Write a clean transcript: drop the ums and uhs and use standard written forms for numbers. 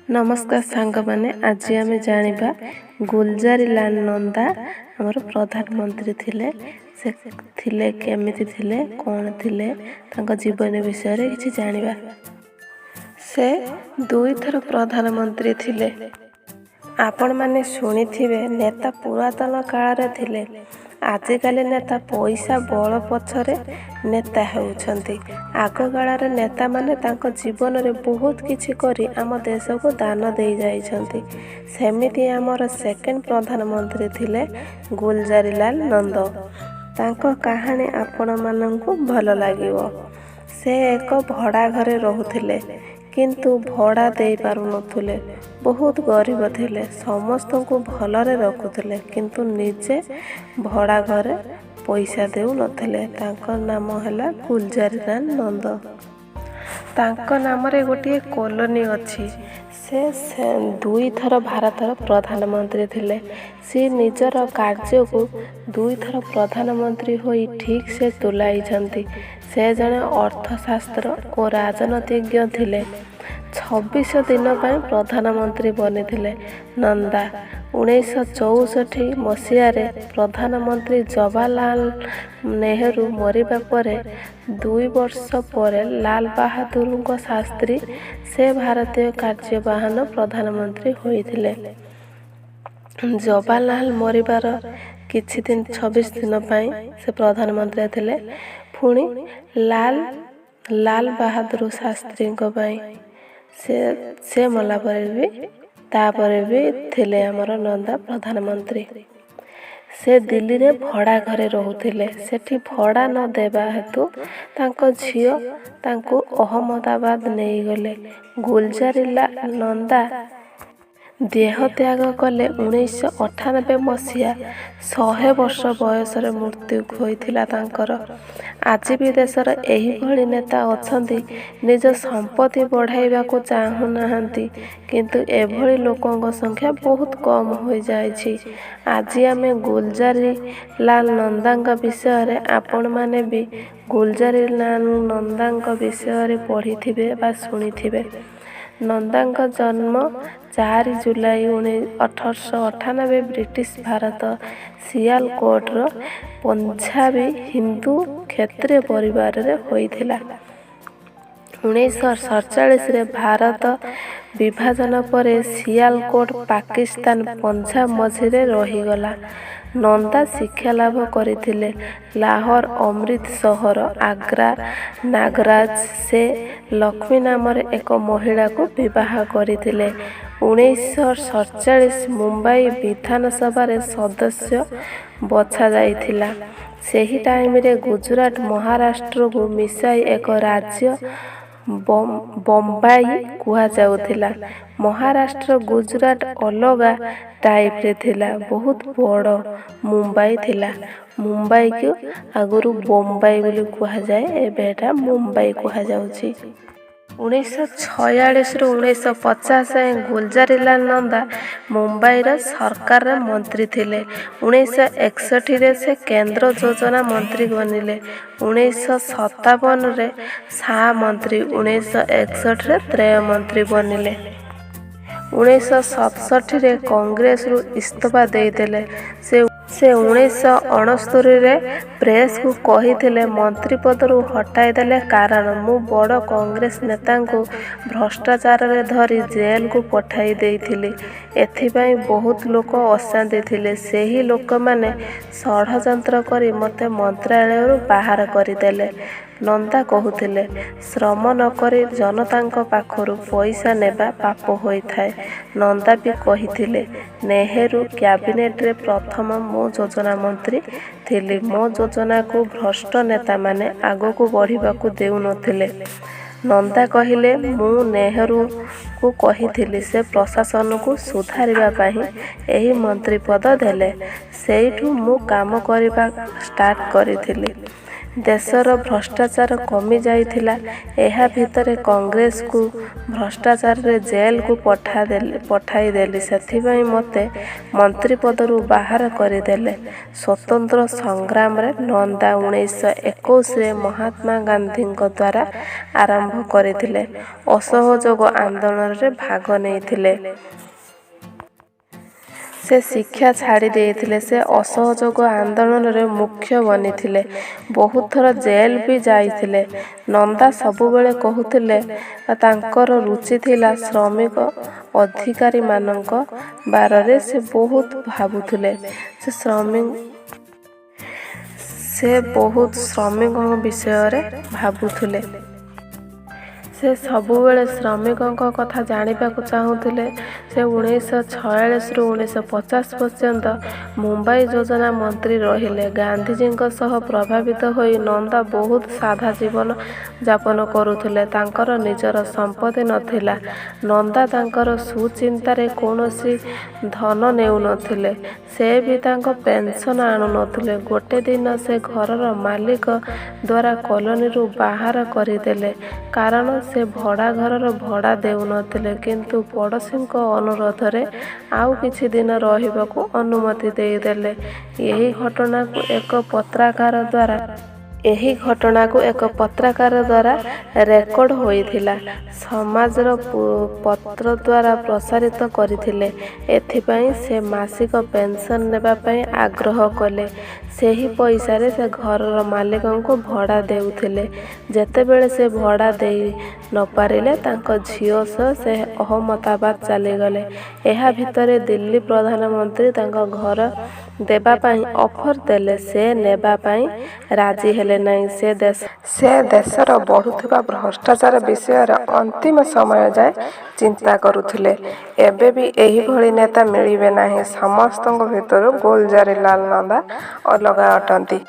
नमस्कार सांग माने आज आम जानिबा गुलजारीलाल नंदा हमर प्रधानमंत्री थिले से थिले केमिति थिले कोन थिले तांको जीवन विषय रे किछि जानिबा। से दुई थर प्रधानमंत्री थिले। आपण माने शुणिथिबे नेता पुरातन काल रे थिले। आजिकाली नेता पैसा बल पछरे नेता होउछंती। आग काल रे नेता माने तांको जीवन रे बहुत किछि करी आम देश को दान दे जाइछंती। सेमिति हमर सेकेंड प्रधानमंत्री थिले गुलजारीलाल नंदा। तांको कहानी आपण माननकु भल लागिवो। से एक भड़ा घरे रहुथिले किंतु भड़ा दे पारु नथुले। बहुत गरीब थिले, समस्त को भलरे रखुथिले किंतु निजे भड़ा घरे पैसा देउ नथिले। तांको नाम हैला गुलजारीलाल नंदा। तांको नाम रे गोटे कॉलोनी अछि। से दुई थर भारतर प्रधानमंत्री थिले। से निजर कार्य को दुई थर प्रधानमंत्री होई ठीक से तुलाइछंती। से जने अर्थशास्त्र और राजनीतिज्ञ थिले। 26 दिन पर प्रधानमंत्री बनिथिले नंदा। 1964 मसीहारे प्रधानमंत्री जवाहरलाल नेहरू मरिबा परे 2 वर्ष परे लाल बहादुर शास्त्री से भारतीय कार्यवाहन प्रधानमंत्री होइथिले। जवाहरलाल मरिबार किछि दिन 26 दिन पई से प्रधानमंत्री थिले। पुणी लाल बहादुर शास्त्री को पई से मला पर भी थिले हमर नंदा प्रधानमंत्री। से दिल्ली रे भड़ा घरे रहुथिले। सेठी भड़ा न देबा हेतु तांको झियो तांको अहमदाबाद नहीं गले। गुलजारीलाल नंदा देह त्याग कले 1998 मसीहा 100 वर्ष बयस मृत्यु होइथिला तांकर। आज भी देशर एही भली नेता अछंती निज संपत्ति बढ़ाइबा को चाहू नाहंती किंतु एभली लोकंग संख्या बहुत कम हो जाइछि। आज आमे गुलजारीलाल नंदांग विषय रे आपण माने भी गुलजारीलाल नंदांग विषय रे पढ़िथिबे बा सुनिथिबे। नंदांग जन्म 4 जुलाई 1898 ब्रिटिश भारत सियालकोट पंजाबी हिंदू क्षत्रिय परिवार रे होइथिला। 1947 रे भारत विभाजन परे सियालकोट पाकिस्तान पंजाब मझिरे रहीगला। नंदा शिक्षा लाभ करथिले लाहौर, अमृतसर, आग्रा, नागराज। से लक्ष्मी नाम एक महिला को विवाह करथिले। 1947 मुंबई विधानसभा रे सदस्य बछा जाइथिला। सेही टाइम रे गुजरात महाराष्ट्र को मिसाई एक राज्य बम्बाई कुहा जाउथिला। महाराष्ट्र गुजरात अलगा टाइप रे थिला। बहुत बड़ मुंबई थिला। मुंबई को आगुरु बम्बाई बोली कुहा जाए, एबेटा मुंबई कुहा जाउछि। 1946 रु 1950 गुलजारीलाल नंदा मुंबई रा सरकार रे मंत्री थिले। 1961 रे से केंद्र योजना मंत्री बनिले। 1957 रे सहा मंत्री, 1961 रे त्रय मंत्री बनिले। 1967 रे कांग्रेस रु इस्तीफा देइदेले। से 1969 रे प्रेस को कहिथिले मंत्री पद रु हटाई देले कारण मु बड़ कांग्रेस नेता को भ्रष्टाचार रे धरी जेल को पठाई देइथिली। एथिपाई बहुत लोक अशांति थिले। सेही लोक माने षड़यंत्र करी मते मंत्रालय रु बाहर करिदेले। नंदा कहूथिले श्रम न करी जनतांक पाखरु पैसा नेबा पाप होइथाए। नंदा भी कहिथिले नेहरू कैबिनेट रे प्रथम मो योजना मंत्री थिली। मो योजना को भ्रष्ट नेता माने आगो को बढ़िबा को देउ नथिले। नंदा कहिले मु नेहरू को कहिथिली से प्रशासन को सुधारिबा पाही एही मंत्री पद देले। सेइठु मु काम करिबा स्टार्ट करिथिली। ଦେଶର ଭ୍ରଷ୍ଟାଚାର କମି ଯାଇଥିଲା। ଏହା ଭିତରେ କଂଗ୍ରେସକୁ ଭ୍ରଷ୍ଟାଚାରରେ ଜେଲକୁ ପଠାଇଦେଲି। ସେଥିପାଇଁ ମୋତେ ମନ୍ତ୍ରୀ ପଦରୁ ବାହାର କରିଦେଲେ। ସ୍ୱତନ୍ତ୍ର ସଂଗ୍ରାମରେ ନନ୍ଦା 1921ରେ ମହାତ୍ମା ଗାନ୍ଧୀଙ୍କ ଦ୍ୱାରା ଆରମ୍ଭ କରିଥିଲେ। ଅସହଯୋଗ ଆନ୍ଦୋଳନରେ ଭାଗ ନେଇଥିଲେ। ସେ ଶିକ୍ଷା ଛାଡ଼ି ଦେଇଥିଲେ। ସେ ଅସହଯୋଗ ଆନ୍ଦୋଳନରେ ମୁଖ୍ୟ ବନିଥିଲେ। ବହୁତ ଥର ଜେଲ ବି ଯାଇଥିଲେ। ନନ୍ଦା ସବୁବେଳେ କହୁଥିଲେ ତାଙ୍କର ରୁଚି ଥିଲା ଶ୍ରମିକ ଅଧିକାରୀମାନଙ୍କ ବାରରେ। ସେ ବହୁତ ଭାବୁଥିଲେ। ସେ ବହୁତ ଶ୍ରମିକଙ୍କ ବିଷୟରେ ଭାବୁଥିଲେ। ସେ ସବୁବେଳେ ଶ୍ରମିକଙ୍କ କଥା ଜାଣିବାକୁ ଚାହୁଁଥିଲେ। ସେ 1946ରୁ 1950 ପର୍ଯ୍ୟନ୍ତ ମୁମ୍ବାଇ ଯୋଜନା ମନ୍ତ୍ରୀ ରହିଲେ। ଗାନ୍ଧିଜୀଙ୍କ ସହ ପ୍ରଭାବିତ ହୋଇ ନନ୍ଦା ବହୁତ ସାଧା ଜୀବନ ଯାପନ କରୁଥିଲେ। ତାଙ୍କର ନିଜର ସମ୍ପତ୍ତି ନଥିଲା। ନନ୍ଦା ତାଙ୍କର ସୁଚିନ୍ତାରେ କୌଣସି ଧନ ନେଉନଥିଲେ। ସେ ବି ତାଙ୍କ ପେନ୍ସନ୍ ଆଣୁନଥିଲେ। ଗୋଟେ ଦିନ ସେ ଘରର ମାଲିକ ଦ୍ୱାରା କଲୋନୀରୁ ବାହାର କରିଦେଲେ। କାରଣ ସେ ଭଡ଼ା ଘରର ଭଡ଼ା ଦେଉନଥିଲେ। କିନ୍ତୁ ପଡ଼ୋଶୀଙ୍କ ଅନୁରୋଧରେ ଆଉ କିଛି ଦିନ ରହିବାକୁ ଅନୁମତି ଦେଇଦେଲେ। ଏହି ଘଟଣାକୁ ଏକ ପତ୍ରକାର ଦ୍ୱାରା ରେକର୍ଡ ହୋଇଥିଲା। ସମାଜର ପତ୍ର ଦ୍ୱାରା ପ୍ରସାରିତ କରିଥିଲେ। ଏଥିପାଇଁ ସେ ମାସିକ ପେନ୍ସନ୍ ନେବା ପାଇଁ ଆଗ୍ରହ କଲେ। ସେହି ପଇସାରେ ସେ ଘରର ମାଲିକଙ୍କୁ ଭଡ଼ା ଦେଉଥିଲେ। ଯେତେବେଳେ ସେ ଭଡ଼ା ଦେଇ ନପାରିଲେ ତାଙ୍କ ଝିଅ ସହ ସେ ଅହମଦାବାଦ ଚାଲିଗଲେ। ଏହା ଭିତରେ ଦିଲ୍ଲୀ ପ୍ରଧାନମନ୍ତ୍ରୀ ତାଙ୍କ ଘର ଦେବା ପାଇଁ ଅଫର ଦେଲେ। ସେ ନେବା ପାଇଁ ରାଜି ହେଲେ ନାହିଁ। ସେ ଦେଶର ବଢ଼ୁଥିବା ଭ୍ରଷ୍ଟାଚାର ବିଷୟରେ ଅନ୍ତିମ ସମୟ ଯାଏ ଚିନ୍ତା କରୁଥିଲେ। ଏବେ ବି ଏହିଭଳି ନେତା ମିଳିବେ ନାହିଁ। ସମସ୍ତଙ୍କ ଭିତରୁ ଗୁଲଜାରିଲାଲ ନନ୍ଦା ଅଲଗା ଅଟନ୍ତି।